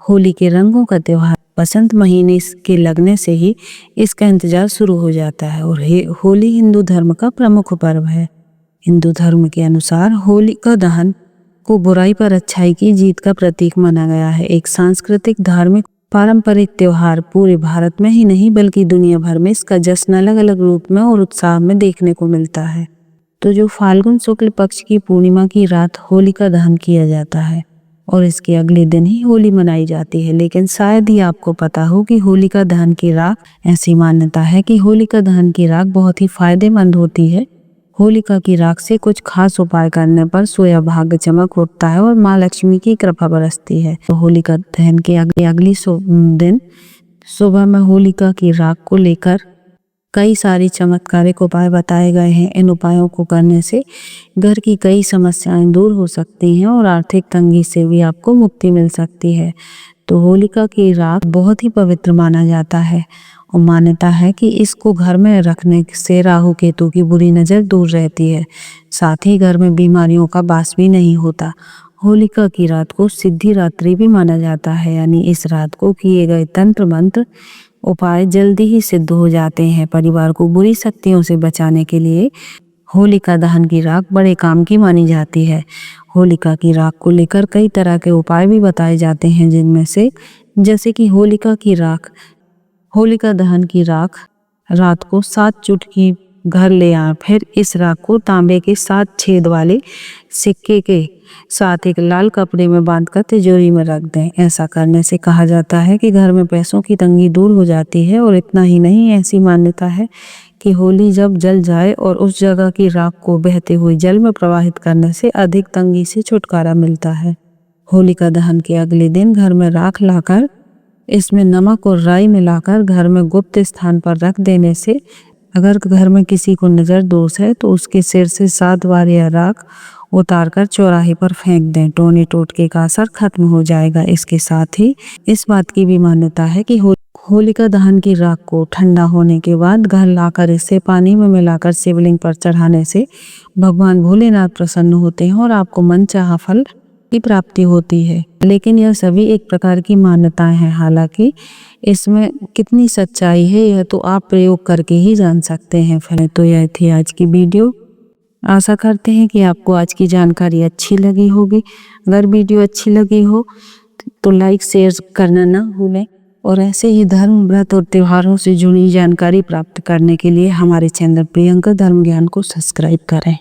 होली के रंगों का त्योहार बसंत महीने के लगने से ही इसका इंतजार शुरू हो जाता है। और होली हिंदू धर्म का प्रमुख पर्व है। हिंदू धर्म के अनुसार होलिका दहन को बुराई पर अच्छाई की जीत का प्रतीक माना गया है। एक सांस्कृतिक धार्मिक पारंपरिक त्योहार पूरे भारत में ही नहीं बल्कि दुनिया भर में इसका जश्न अलग अलग रूप में और उत्साह में देखने को मिलता है। तो जो फाल्गुन शुक्ल पक्ष की पूर्णिमा की रात होलिका दहन किया जाता है और इसके अगले दिन ही होली मनाई जाती है। लेकिन शायद ही आपको पता हो कि होलिका दहन की राख, ऐसी मान्यता है कि होलिका दहन की राख बहुत ही फायदेमंद होती है। होलिका की राख से कुछ खास उपाय करने पर सोया भाग्य चमक उठता है और माँ लक्ष्मी की कृपा बरसती है। तो होलिका दहन के अगली दिन सुबह में होलिका की राख को लेकर कई सारी चमत्कारिक उपाय बताए गए हैं। इन उपायों को करने से घर की कई समस्याएं दूर हो सकती हैं और आर्थिक तंगी से भी आपको मुक्ति मिल सकती है। तो होलिका की राख बहुत ही पवित्र माना जाता है और मान्यता है कि इसको घर में रखने से राहु केतु की बुरी नज़र दूर रहती है। साथ ही घर में बीमारियों का वास भी नहीं होता। होलिका की रात को सिद्धि रात्रि भी माना जाता है, यानी इस रात को किए गए तंत्र मंत्र उपाय जल्दी ही सिद्ध हो जाते हैं। परिवार को बुरी शक्तियों से बचाने के लिए होलिका दहन की राख बड़े काम की मानी जाती है। होलिका की राख को लेकर कई तरह के उपाय भी बताए जाते हैं, जिनमें से जैसे कि होलिका दहन की राख रात को 7 चुटकी घर ले आए। फिर इस राख को तांबे के 7 छेद वाले सिक्के के साथ एक लाल कपड़े में बांधकर तिजोरी में रख दें। ऐसा करने से कहा जाता है कि घर में पैसों की तंगी दूर हो जाती है। और इतना ही नहीं, ऐसी मान्यता है कि होली जब जल जाए और उस जगह की राख को बहते हुए जल में प्रवाहित करने से अधिक तंगी से छुटकारा मिलता है। होलिका दहन के अगले दिन घर में राख लाकर इसमें नमक और राई मिलाकर घर में गुप्त स्थान पर रख देने से अगर घर में किसी को नज़र दोष है तो उसके सिर से 7 बार यह राख उतारकर चौराहे पर फेंक दें। टोने टोटके का असर खत्म हो जाएगा। इसके साथ ही इस बात की भी मान्यता है कि होलिका दहन की राख को ठंडा होने के बाद घर लाकर इसे पानी में मिलाकर शिवलिंग पर चढ़ाने से भगवान भोलेनाथ प्रसन्न होते हैं और आपको मनचाहा फल की प्राप्ति होती है। लेकिन यह सभी एक प्रकार की मान्यताएं हैं, हालांकि इसमें कितनी सच्चाई है यह तो आप प्रयोग करके ही जान सकते हैं। फिर तो यह थी आज की वीडियो। आशा करते हैं कि आपको आज की जानकारी अच्छी लगी होगी। अगर वीडियो अच्छी लगी हो तो लाइक शेयर करना ना भूलें और ऐसे ही धर्म व्रत और त्योहारों से जुड़ी जानकारी प्राप्त करने के लिए हमारे चैनल प्रियंका धर्म ज्ञान को सब्सक्राइब करें।